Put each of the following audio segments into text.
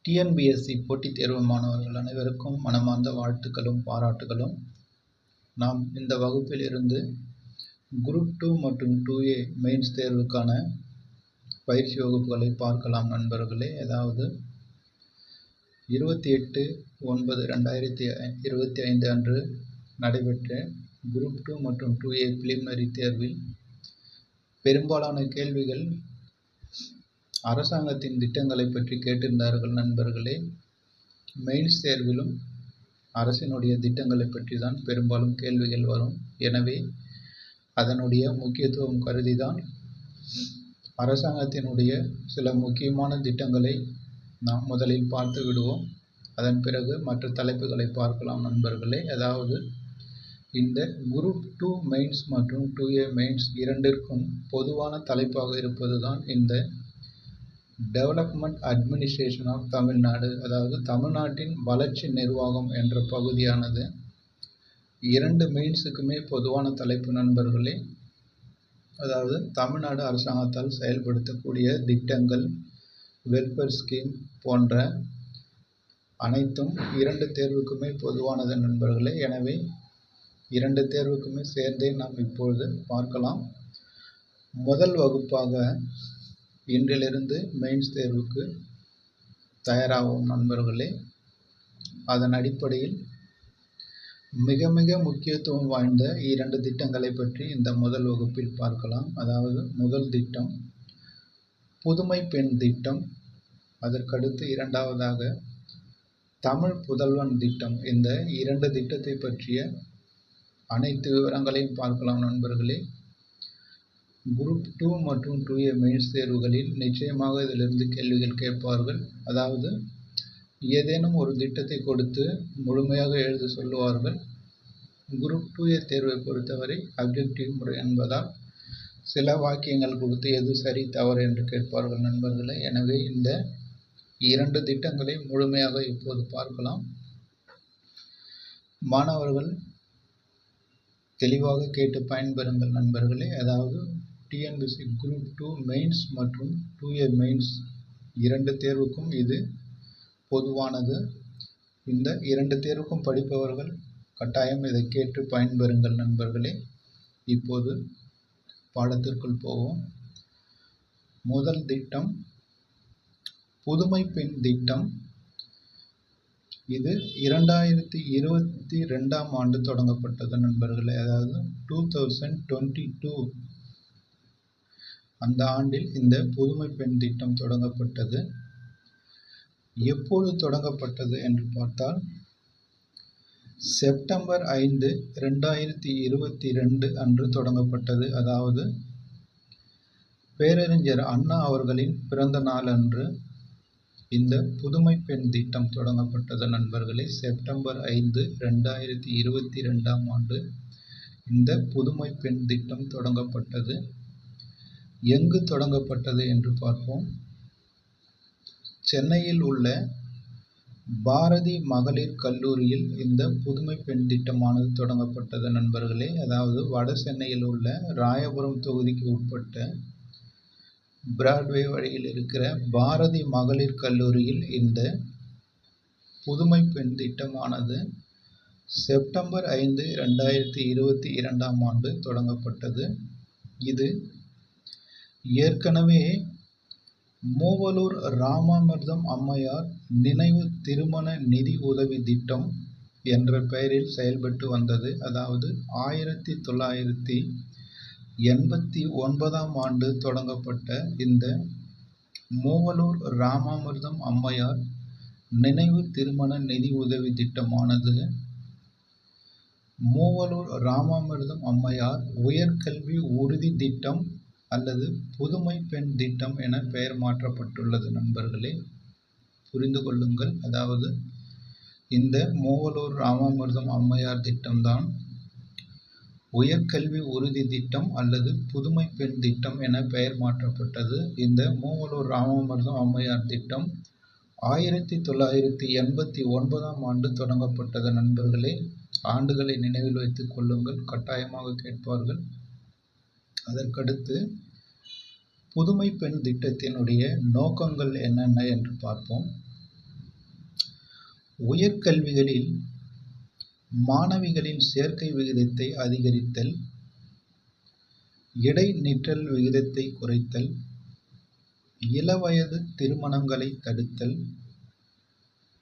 TNPSC போட்டித் தேர்வு மாணவர்கள் அனைவருக்கும் மனமார்ந்த வாழ்த்துக்களும் பாராட்டுகளும். நாம் இந்த வகுப்பில் இருந்து குரூப் 2 மற்றும் 2A மெயின்ஸ் தேர்வுக்கான பயிற்சி வகுப்புகளை பார்க்கலாம் நண்பர்களே. அதாவது 28/9/2025 அன்று நடைபெற்ற குரூப் 2 மற்றும் 2A பிலிமினரி தேர்வில் பெரும்பாலான கேள்விகள் அரசாங்கத்தின் திட்டங்களை பற்றி கேட்டிருந்தார்கள் நண்பர்களே. மெயின்ஸ் தேர்விலும் அரசினுடைய திட்டங்களை பற்றி தான் பெரும்பாலும் கேள்விகள் வரும். எனவே அதனுடைய முக்கியத்துவம் கருதிதான் அரசாங்கத்தினுடைய சில முக்கியமான திட்டங்களை நாம் முதலில் பார்த்து விடுவோம். அதன் பிறகு மற்ற தலைப்புகளை பார்க்கலாம் நண்பர்களே. அதாவது இந்த குரூப் 2 மெயின்ஸ் மற்றும் 2A மெயின்ஸ் இரண்டிற்கும் பொதுவான தலைப்பாக இருப்பது தான் இந்த டெவலப்மெண்ட் அட்மினிஸ்ட்ரேஷன் ஆஃப் தமிழ்நாடு, அதாவது தமிழ்நாட்டின் வளர்ச்சி நிர்வாகம் என்ற பகுதியானது. இரண்டு மெயின்ஸுக்குமே பொதுவான தலைப்பு நண்பர்களே. அதாவது தமிழ்நாடு அரசாங்கத்தால் செயல்படுத்தக்கூடிய திட்டங்கள், வெல்ஃபேர் ஸ்கீம் போன்ற அனைத்தும் இரண்டு தேர்வுக்குமே பொதுவானது நண்பர்களே. எனவே இரண்டு தேர்வுக்குமே சேர்ந்தே நாம் இப்பொழுது பார்க்கலாம். முதல் வகுப்பாக இன்றிலிருந்து மெயின்ஸ் தேர்வுக்கு தயாராகும் நண்பர்களே. அதன் அடிப்படையில் மிக மிக முக்கியத்துவம் வாய்ந்த இரண்டு திட்டங்களை பற்றி இந்த முதல் வகுப்பில் பார்க்கலாம். அதாவது முதல் திட்டம் புதுமை பெண் திட்டம், அதற்கடுத்து இரண்டாவதாக தமிழ் புதல்வன் திட்டம். இந்த இரண்டு திட்டத்தை பற்றிய அனைத்து விவரங்களையும் பார்க்கலாம் நண்பர்களே. குரூப் 2 மற்றும் 2A மெயின்ஸ் தேர்வுகளில் நிச்சயமாக இதிலிருந்து கேள்விகள் கேட்பார்கள். அதாவது ஏதேனும் ஒரு திட்டத்தை கொடுத்து முழுமையாக எழுத சொல்லுவார்கள். குரூப் 2A தேர்வை பொறுத்தவரை அப்ஜெக்டிவ் முறை என்பதால் சில வாக்கியங்கள் கொடுத்து எது சரி தவறு என்று கேட்பார்கள் நண்பர்களே. எனவே இந்த இரண்டு திட்டங்களை முழுமையாக இப்போது பார்க்கலாம். மாணவர்கள் தெளிவாக கேட்டு பயன்பெறுங்கள் நண்பர்களே. அதாவது டிஎன்பிஎஸ்சி குரூப் 2 மெயின்ஸ் மற்றும் 2A மெயின்ஸ் இரண்டு தேர்வுக்கும் இது பொதுவானது. இந்த இரண்டு தேர்வுக்கும் படிப்பவர்கள் கட்டாயம் இதை கேட்டு பயன்பெறுங்கள் நண்பர்களே. இப்போது பாடத்திற்குள் போவோம். முதல் திட்டம் புதுமை பெண் திட்டம். இது 2022ஆம் ஆண்டு தொடங்கப்பட்டது நண்பர்களே. அதாவது 2022 அந்த ஆண்டில் இந்த புதுமை பெண் திட்டம் தொடங்கப்பட்டது. எப்போது தொடங்கப்பட்டது என்று பார்த்தால் செப்டம்பர் 5, 2022 அன்று தொடங்கப்பட்டது. அதாவது பேரறிஞர் அண்ணா அவர்களின் பிறந்த நாள் அன்று இந்த புதுமை பெண் திட்டம் தொடங்கப்பட்டது நண்பர்களே. செப்டம்பர் 5, 2022ஆம் ஆண்டு இந்த புதுமை பெண் திட்டம் தொடங்கப்பட்டது. எங்கு தொடங்கப்பட்டது என்று பார்ப்போம். சென்னையில் உள்ள பாரதி மகளிர் கல்லூரியில் இந்த புதுமை பெண் திட்டமானது தொடங்கப்பட்டது நண்பர்களே. அதாவது வட சென்னையில் உள்ள ராயபுரம் தொகுதிக்கு உட்பட்ட பிராட்வே வழியில் இருக்கிற பாரதி மகளிர் கல்லூரியில் இந்த புதுமை பெண் திட்டமானது செப்டம்பர் 5, 2022ஆம் ஆண்டு தொடங்கப்பட்டது. இது ஏற்கனவே மூவலூர் ராமாமிர்தம் அம்மையார் நினைவு திருமண நிதி உதவி திட்டம் என்ற பெயரில் செயல்பட்டு வந்தது. அதாவது 1989ஆம் ஆண்டு தொடங்கப்பட்ட இந்த மூவலூர் ராமாமிர்தம் அம்மையார் நினைவு திருமண நிதி உதவி திட்டமானது மூவலூர் ராமாமிர்தம் அம்மையார் உயர்கல்வி உறுதி திட்டம் அல்லது புதுமை பெண் திட்டம் என பெயர் மாற்றப்பட்டுள்ளது நண்பர்களே. புரிந்து கொள்ளுங்கள். அதாவது இந்த மூவலூர் ராமாமிர்தம் அம்மையார் திட்டம்தான் உயர்கல்வி உறுதி திட்டம் அல்லது புதுமை பெண் திட்டம் என பெயர் மாற்றப்பட்டது. இந்த மூவலூர் ராமாமிர்தம் அம்மையார் திட்டம் 1989ஆம் ஆண்டு தொடங்கப்பட்டது நண்பர்களே. ஆண்டுகளை நினைவில் வைத்துக் கொள்ளுங்கள், கட்டாயமாக கேட்பார்கள். அதற்கடுத்து புதுமை பெண் திட்டத்தினுடைய நோக்கங்கள் என்னென்ன என்று பார்ப்போம். உயர்கல்விகளில் மாணவிகளின் சேர்க்கை விகிதத்தை அதிகரித்தல், இடைநிற்றல் விகிதத்தை குறைத்தல், இளவயது திருமணங்களை தடுத்தல்,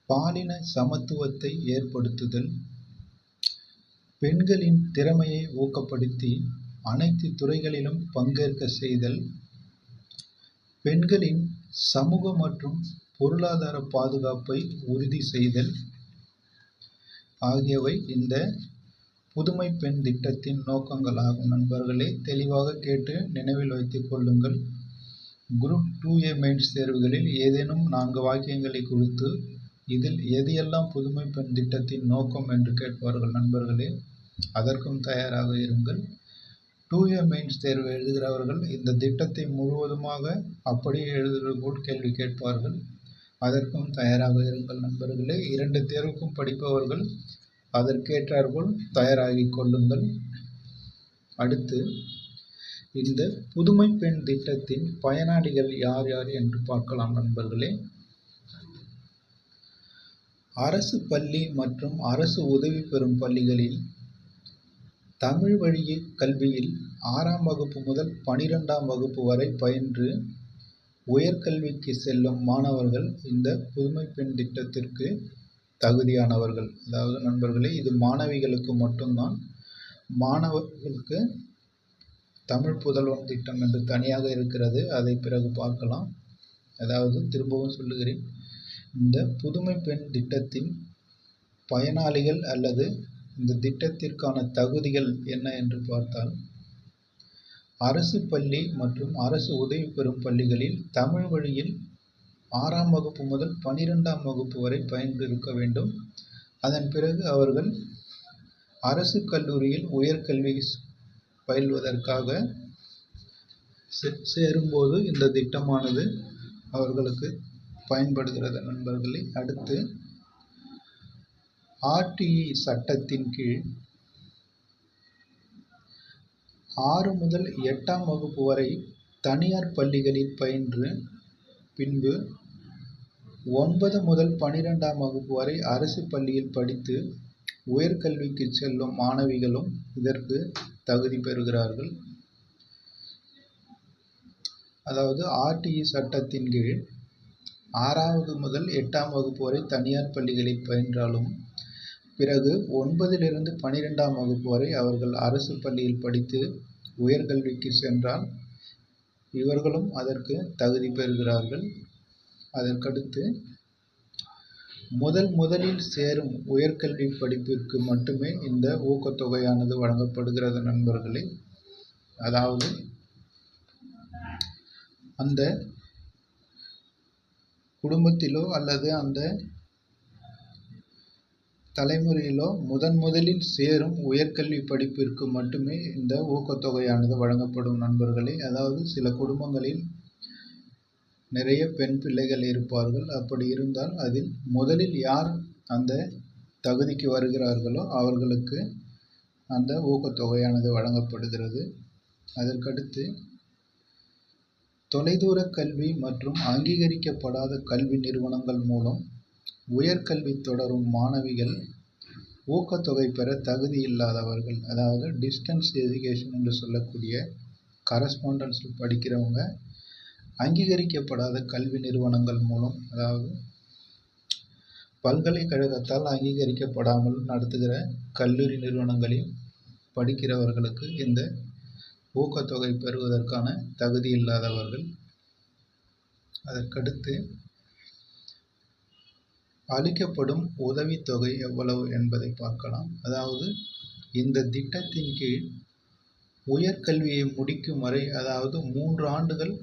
பாலின சமத்துவத்தை ஏற்படுத்துதல், பெண்களின் திறமையை ஊக்கப்படுத்தி அனைத்து துறைகளிலும் பங்கேற்க செய்தல், பெண்களின் சமூக மற்றும் பொருளாதார பாதுகாப்பை உறுதி செய்தல் ஆகியவை இந்த புதுமை பெண் திட்டத்தின் நோக்கங்களாகும். நண்பர்களே, தெளிவாக கேட்டு நினைவில் வைத்துக் கொள்ளுங்கள். குரூப் 2A மெயின்ஸ் தேர்வுகளில் ஏதேனும் 4 வாக்கியங்களை குறித்து இதில் எது எல்லாம் புதுமை பெண் திட்டத்தின் நோக்கம் என்று கேட்பார்கள். நண்பர்களே, அதற்கும் தயாராக இருங்கள். 2A மெயின்ஸ் தேர்வு எழுதுகிறவர்கள் இந்த திட்டத்தை முழுவதுமாக அப்படியே எழுதுவது போல் கேள்வி கேட்பார்கள். அதற்கும் தயாராக இருங்கள். நண்பர்களே, 2 தேர்வுக்கும் படிப்பவர்கள் அதற்கேற்றாற்போல் தயாராகிக் கொள்ளுங்கள். அடுத்து, இந்த புதுமை பெண் திட்டத்தின் பயனாளிகள் யார் யார் என்று பார்க்கலாம். நண்பர்களே, அரசு பள்ளி மற்றும் அரசு உதவி பெறும் பள்ளிகளில் தமிழ் வழி கல்வியில் 6ஆம் வகுப்பு முதல் 12ஆம் வகுப்பு வரை பயின்று உயர்கல்விக்கு செல்லும் மாணவர்கள் இந்த புதுமை பெண் திட்டத்திற்கு தகுதியானவர்கள். அதாவது நண்பர்களே, இது மாணவிகளுக்கு மட்டும்தான். மாணவர்களுக்கு தமிழ் புதல்வன் திட்டம் என்று தனியாக இருக்கிறது, அதை பிறகு பார்க்கலாம். அதாவது திரும்பவும் சொல்லுகிறேன், இந்த புதுமை பெண் திட்டத்தின் பயனாளிகள் அல்லது இந்த திட்டத்திற்கான தகுதிகள் என்ன என்று பார்த்தால், அரசு பள்ளி மற்றும் அரசு உதவி பெறும் பள்ளிகளில் தமிழ் வழியில் 6ஆம் வகுப்பு முதல் 12ஆம் வகுப்பு வரை பயின்று இருக்க வேண்டும். அதன் பிறகு அவர்கள் அரசு கல்லூரியில் உயர்கல்வி பயில்வதற்காக சேரும்போது இந்த திட்டமானது அவர்களுக்கு பயன்படுகிறது. நண்பர்களே, அடுத்து RTE சட்டத்தின் கீழ் 6 முதல் 8ஆம் வகுப்பு வரை தனியார் பள்ளிகளில் பயின்று பின்பு 9 முதல் 12ஆம் வகுப்பு வரை அரசு பள்ளியில் படித்து உயர்கல்விக்கு செல்லும் மாணவிகளும் இதற்கு தகுதி பெறுகிறார்கள். அதாவது RTE சட்டத்தின் கீழ் 6வது முதல் 8ஆம் வகுப்பு வரை தனியார் பள்ளிகளில் பயின்றாலும் பிறகு 9லிருந்து 12ஆம் வகுப்பு வரை அவர்கள் அரசு பள்ளியில் படித்து உயர்கல்விக்கு சென்றால் இவர்களும் அதற்கு தகுதி பெறுகிறார்கள். அதற்கடுத்து முதலில் சேரும் உயர்கல்வி படிப்பிற்கு மட்டுமே இந்த ஊக்கத்தொகையானது வழங்கப்படுகிறது. நண்பர்களே, அதாவது அந்த குடும்பத்திலோ அல்லது அந்த தலைமுறையிலோ முதலில் சேரும் உயர்கல்வி படிப்பிற்கு மட்டுமே இந்த ஊக்கத்தொகையானது வழங்கப்படும். நண்பர்களே, அதாவது சில குடும்பங்களில் நிறைய பெண் பிள்ளைகள் இருப்பார்கள். அப்படி இருந்தால் அதில் முதலில் யார் அந்த தகுதிக்கு வருகிறார்களோ அவர்களுக்கு அந்த ஊக்கத்தொகையானது வழங்கப்படுகிறது. அதற்கடுத்து தொலைதூர கல்வி மற்றும் அங்கீகரிக்கப்படாத கல்வி நிறுவனங்கள் மூலம் உயர்கல்வி தொடரும் மாணவிகள் ஊக்கத்தொகை பெற தகுதி இல்லாதவர்கள், அதாவது டிஸ்டன்ஸ் எஜுகேஷன் என்று சொல்லக்கூடிய கரஸ்பாண்டன்ஸில் படிக்கிறவங்க அங்கீகரிக்கப்படாத கல்வி நிறுவனங்கள் மூலம், அதாவது பல்கலைக்கழகத்தால் அங்கீகரிக்கப்படாமல் நடத்துகிற கல்லூரி நிறுவனங்களில் படிக்கிறவர்களுக்கு இந்த ஊக்கத்தொகை பெறுவதற்கான தகுதி இல்லாதவர்கள். அதற்கடுத்து அளிக்கப்படும் உதவித்தொகை எவ்வளவு என்பதை பார்க்கலாம். அதாவது இந்த திட்டத்தின் கீழ் உயர்கல்வியை முடிக்கும் வரை, அதாவது 3 ஆண்டுகள்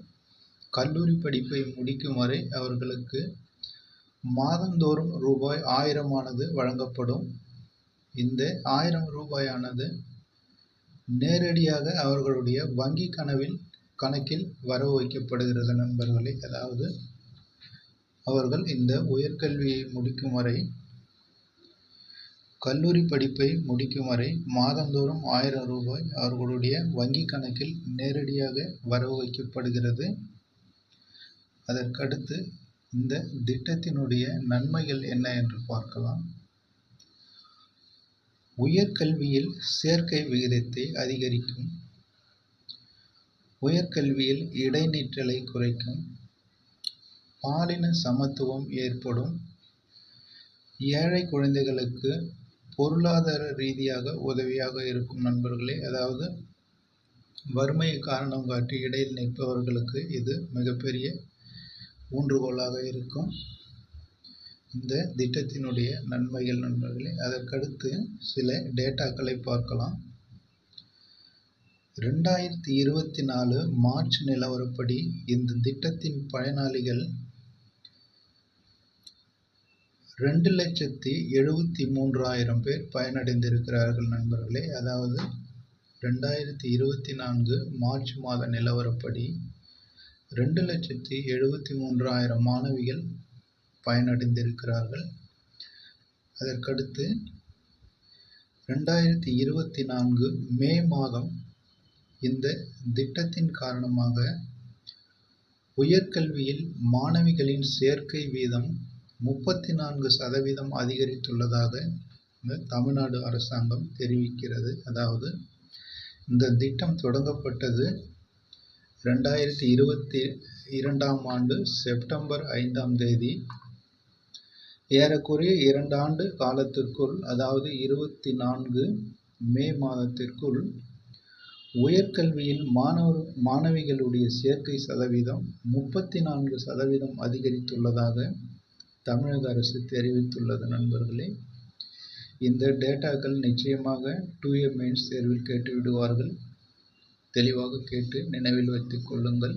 கல்லூரி படிப்பை முடிக்கும் வரை அவர்களுக்கு மாதந்தோறும் ரூபாய் 1000 வழங்கப்படும். இந்த 1000 ரூபாயானது நேரடியாக அவர்களுடைய வங்கி கணக்கில் வரவு வைக்கப்படுகிறது. நண்பர்களே, அதாவது அவர்கள் இந்த உயர்கல்வியை முடிக்கும் வரை, கல்லூரி படிப்பை முடிக்கும் வரை மாதந்தோறும் 1000 ரூபாய் அவர்களுடைய வங்கி கணக்கில் நேரடியாக வரவு வைக்கப்படுகிறது. அதற்கடுத்து இந்த திட்டத்தினுடைய நன்மைகள் என்ன என்று பார்க்கலாம். உயர்கல்வியில் சேர்க்கை விகிதத்தை அதிகரிக்கும், உயர்கல்வியில் இடைநிற்றலை குறைக்கும், பாலின சமத்துவம் ஏற்படும், ஏழை குழந்தைகளுக்கு பொருளாதார ரீதியாக உதவியாக இருக்கும் நண்பர்களே. அதாவது வறுமையை காரணம் காட்டி இடையில் நிற்பவர்களுக்கு இது மிகப்பெரிய ஊன்றுகோலாக இருக்கும். இந்த திட்டத்தினுடைய நன்மைகள் நண்பர்களே. அதற்கடுத்து சில டேட்டாக்களை பார்க்கலாம். 2024 மார்ச் நிலவரப்படி இந்த திட்டத்தின் பயனாளிகள் 2,73,000 பேர் பயனடைந்திருக்கிறார்கள் நண்பர்களே. அதாவது 2024 மார்ச் மாத நிலவரப்படி 2,73,000 மாணவிகள் பயனடைந்திருக்கிறார்கள். அதற்கடுத்து 2024 மே மாதம் இந்த திட்டத்தின் காரணமாக உயர்கல்வியில் மாணவிகளின் சேர்க்கை வீதம் 34% அதிகரித்துள்ளதாக தமிழ்நாடு அரசாங்கம் தெரிவிக்கிறது. அதாவது இந்த திட்டம் தொடங்கப்பட்டது 2022 ஆண்டு செப்டம்பர் 5ஆம் தேதி. ஏறக்குறைய 2 ஆண்டு காலத்திற்குள், அதாவது 24 மே மாதத்திற்குள் உயர்கல்வியில் மாணவிகளுடைய சேர்க்கை சதவீதம் 34% அதிகரித்துள்ளதாக தமிழக அரசு தெரிவித்துள்ளது நண்பர்களே. இந்த டேட்டாக்கள் நிச்சயமாக 2A மெயின்ஸ் தேர்வில் கேட்டு விடுவார்கள். தெளிவாக கேட்டு நினைவில் வைத்துக் கொள்ளுங்கள்.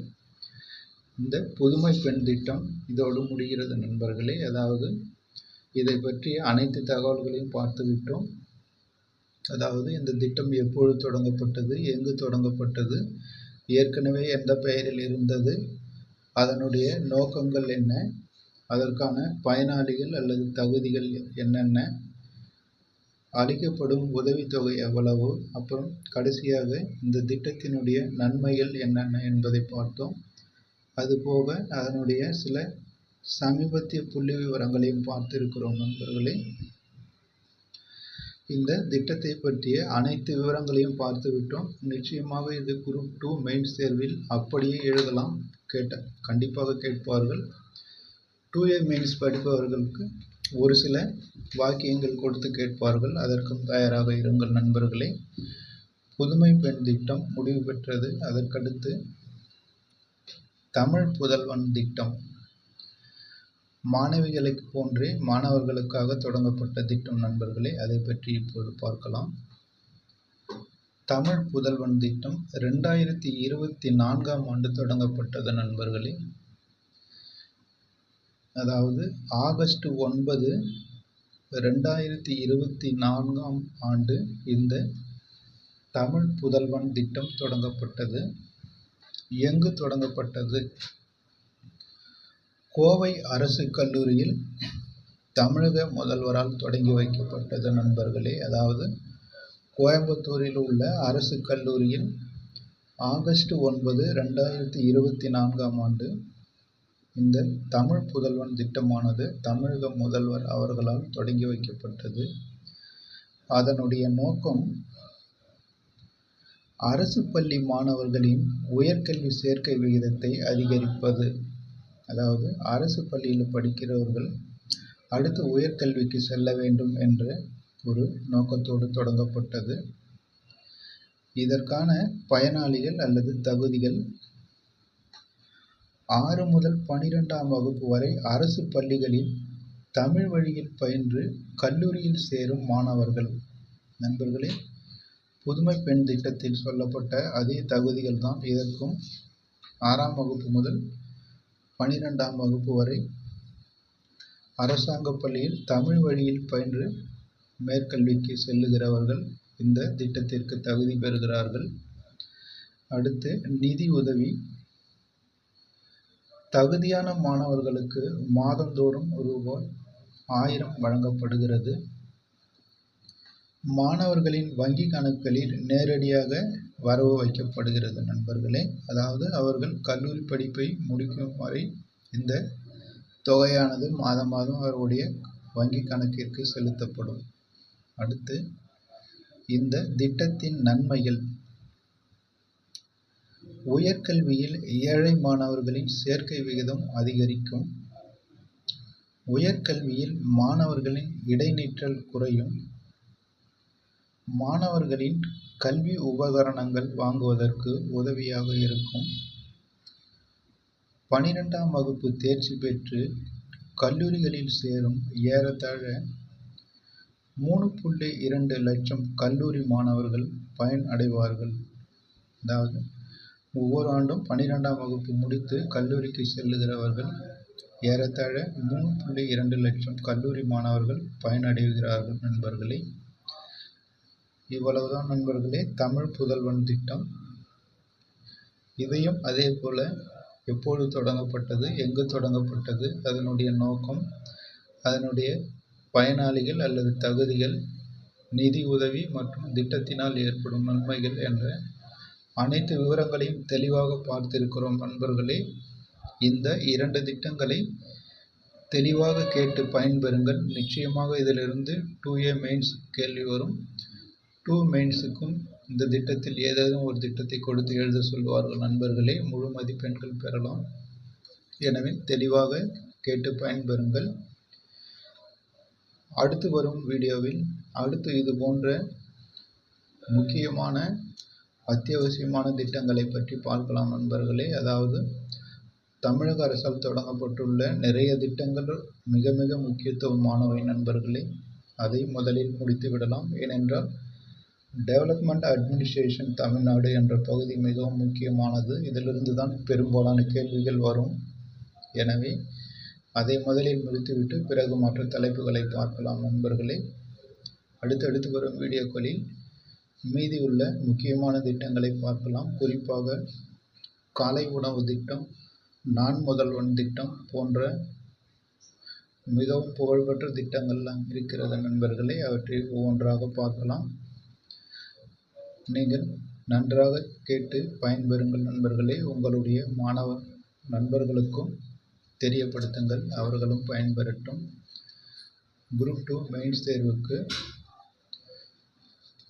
இந்த புதுமை பெண் திட்டம் இதோடு முடிகிறது நண்பர்களே. அதாவது இதை பற்றிய அனைத்து தகவல்களையும் பார்த்துவிட்டோம். அதாவது இந்த திட்டம் எப்பொழுது தொடங்கப்பட்டது, எங்கு தொடங்கப்பட்டது, ஏற்கனவே எந்த பெயரில் இருந்தது, அதனுடைய நோக்கங்கள் என்ன, அதற்கான பயனாளிகள் அல்லது தகுதிகள் என்னென்ன, அளிக்கப்படும் உதவித்தொகை எவ்வளவு, அப்புறம் கடைசியாக இந்த திட்டத்தினுடைய நன்மைகள் என்னென்ன என்பதை பார்த்தோம். அதுபோக அதனுடைய சில சமீபத்திய புள்ளி விவரங்களையும் பார்த்திருக்கிறோம் நண்பர்களே. இந்த திட்டத்தை பற்றிய அனைத்து விவரங்களையும் பார்த்துவிட்டோம். நிச்சயமாக இது குரூப் 2 மெயின்ஸ் தேர்வில் அப்படியே எழுதலாம். கண்டிப்பாக கேட்பார்கள். 2A மெயின்ஸ் படிப்பவர்களுக்கு ஒரு சில வாக்கியங்கள் கொடுத்து கேட்பார்கள். அதற்கும் தயாராக இருங்கள் நண்பர்களே. புதுமை பெண் திட்டம் முடிவு பெற்றது. அதற்கடுத்து தமிழ் புதல்வன் திட்டம் மாணவிகளுக்கு போன்றே மாணவர்களுக்காக தொடங்கப்பட்ட திட்டம் நண்பர்களே. அதை பற்றி இப்போது பார்க்கலாம். தமிழ் புதல்வன் திட்டம் 2024ஆம் ஆண்டு தொடங்கப்பட்டது நண்பர்களே. அதாவது ஆகஸ்ட் 9, 2024ஆம் ஆண்டு இந்த தமிழ் புதல்வன் திட்டம் தொடங்கப்பட்டது. எங்கு தொடங்கப்பட்டது? கோவை அரசு கல்லூரியில் தமிழக முதல்வரால் தொடங்கி வைக்கப்பட்டது நண்பர்களே. அதாவது கோயம்புத்தூரில் உள்ள அரசு கல்லூரியில் ஆகஸ்ட் 9, 2024ஆம் ஆண்டு இந்த தமிழ் புதல்வன் திட்டமானது தமிழக முதல்வர் அவர்களால் தொடங்கி வைக்கப்பட்டது. அதனுடைய நோக்கம் அரசு பள்ளி மாணவர்களின் உயர்கல்வி சேர்க்கை விகிதத்தை அதிகரிப்பது. அதாவது அரசு பள்ளியில் படிக்கிறவர்கள் அடுத்து உயர்கல்விக்கு செல்ல வேண்டும் என்ற ஒரு நோக்கத்தோடு தொடங்கப்பட்டது. இதற்கான பயனாளிகள் அல்லது தகுதிகள் 6 முதல் 12ஆம் வகுப்பு வரை அரசு பள்ளிகளில் தமிழ் வழியில் பயின்று கல்லூரியில் சேரும் மாணவர்கள். நண்பர்களே, புதுமை பெண் திட்டத்தில் சொல்லப்பட்ட அதே தகுதிகள் தான் இதற்கும். 6ஆம் வகுப்பு முதல் 12ஆம் வகுப்பு வரை அரசாங்க பள்ளியில் தமிழ் வழியில் பயின்று மேற்கல்விக்கு செல்லுகிறவர்கள் இந்த திட்டத்திற்கு தகுதி பெறுகிறார்கள். அடுத்து நிதி உதவி. தகுதியான மாணவர்களுக்கு மாதந்தோறும் ரூபாய் 1000 வழங்கப்படுகிறது. மாணவர்களின் வங்கி கணக்குகளில் நேரடியாக வரவு வைக்கப்படுகிறது நண்பர்களே. அதாவது அவர்கள் கல்லூரி படிப்பை முடிக்கும் வரை இந்த தொகையானது மாதம் மாதம் அவருடைய வங்கி கணக்கிற்கு செலுத்தப்படும். அடுத்து இந்த திட்டத்தின் நன்மைகள். உயர்கல்வியில் ஏழை மாணவர்களின் சேர்க்கை விகிதம் அதிகரிக்கும். உயர்கல்வியில் மாணவர்களின் இடைநிற்றல் குறையும். மாணவர்களின் கல்வி உபகரணங்கள் வாங்குவதற்கு உதவியாக இருக்கும். 12ஆம் வகுப்பு தேர்ச்சி பெற்று கல்லூரிகளில் சேரும் ஏறத்தாழ 3.2 லட்சம் கல்லூரி மாணவர்கள் பயன் அடைவார்கள். அதாவது ஒவ்வொரு ஆண்டும் 12ஆம் வகுப்பு முடித்து கல்லூரிக்கு செல்லுகிறவர்கள் ஏறத்தாழ 3.2 லட்சம் கல்லூரி மாணவர்கள் பயனடைகிறார்கள் நண்பர்களே. இவ்வளவுதான் நண்பர்களே தமிழ் புதல்வன் திட்டம். இதையும் அதே போல எப்பொழுது தொடங்கப்பட்டது, எங்கு தொடங்கப்பட்டது, அதனுடைய நோக்கம், அதனுடைய பயனாளிகள் அல்லது தகுதிகள், நிதி உதவி மற்றும் திட்டத்தினால் ஏற்படும் நன்மைகள் என்ற அனைத்து விவரங்களையும் தெளிவாக பார்த்திருக்கிறோம் நண்பர்களே. இந்த 2 திட்டங்களை தெளிவாக கேட்டு பயன்பெறுங்கள். நிச்சயமாக இதிலிருந்து 2A மெயின்ஸ் கேள்வி வரும். 2 மெயின்ஸுக்கும் இந்த திட்டத்தில் ஏதேனும் ஒரு திட்டத்தை கொடுத்து எழுத சொல்வார்கள் நண்பர்களே. முழு மதிப்பெண்கள் பெறலாம். எனவே தெளிவாக கேட்டு பயன்பெறுங்கள். அடுத்து வரும் வீடியோவில் அடுத்து இது போன்ற முக்கியமான அத்தியாவசியமான திட்டங்களை பற்றி பார்க்கலாம் நண்பர்களே. அதாவது தமிழக அரசால் தொடங்கப்பட்டுள்ள நிறைய திட்டங்கள் மிக மிக முக்கியத்துவமானவை நண்பர்களே. அதை முதலில் முடித்து விடலாம். ஏனென்றால் டெவலப்மெண்ட் அட்மினிஸ்ட்ரேஷன் தமிழ்நாடு என்ற பகுதி மிகவும் முக்கியமானது. இதிலிருந்து தான் பெரும்பாலான கேள்விகள் வரும். எனவே அதை முதலில் முடித்துவிட்டு பிறகு மற்ற தலைப்புகளை பார்க்கலாம் நண்பர்களே. அடுத்தடுத்து வரும் வீடியோக்களில் மீதி உள்ள முக்கியமான திட்டங்களை பார்க்கலாம். குறிப்பாக காலை உணவு திட்டம், நான் முதல்வன் திட்டம் போன்ற மிகவும் புகழ்பெற்ற திட்டங்கள்லாம் இருக்கிறது நண்பர்களே. அவற்றை ஒவ்வொன்றாக பார்க்கலாம். நீங்கள் நன்றாக கேட்டு பயன்பெறுங்கள் நண்பர்களே. உங்களுடைய மாணவ நண்பர்களுக்கும் தெரியப்படுத்துங்கள், அவர்களும் பயன்பெறட்டும். குரூப் 2 மெயின்ஸ் தேர்வுக்கு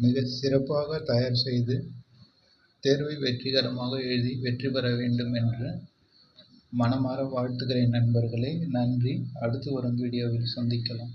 மிக சிறப்பாக தயார் செய்து தேர்வை வெற்றிகரமாக எழுதி வெற்றி பெற வேண்டும் என்று மனமாற வாழ்த்துகிறேன் நண்பர்களே. நன்றி. அடுத்து வரும் வீடியோவில் சந்திக்கலாம்.